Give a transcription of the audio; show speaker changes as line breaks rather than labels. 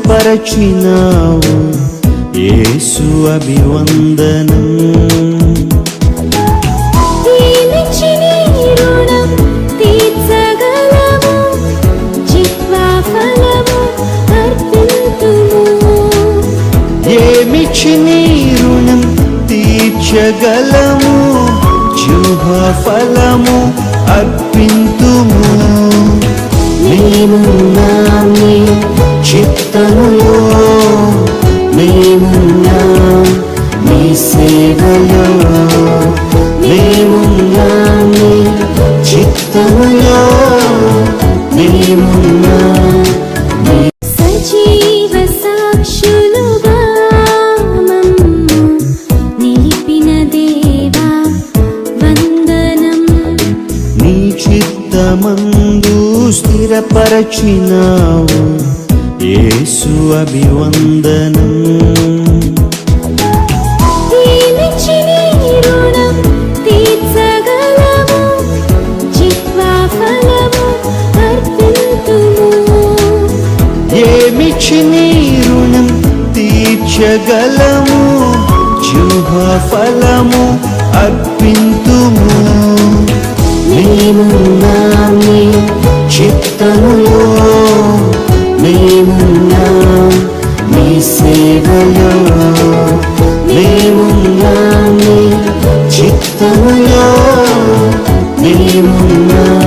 స్థిరపరచినావు యేసు అభివందనం. ఏమిచ్చి నీ రుణం తీర్చగలము, జిహ్వా ఫలము అర్పింతుము. మేమున్నాం నీ చిత్తములో, మేమున్నాం నీ సేవలో, మేమున్నాం నీ చిత్తములో, మేమున్నాం
సజీవ సాక్షులుగా మమ్ము నిలిపిన దేవా వందనం.
నీ చిత్తమందు స్థిరపరచినావు యేసు అభివందనం. ఏమిచ్చి నీ రుణం తీర్చగలము, జిహ్వా ఫలము అర్పింతుము. మేమున్నాం నీ చిత్తములో, మేమున్నాం నీ సేవలో, మేమున్నాం నీ చిత్తములో, మేమున్నాం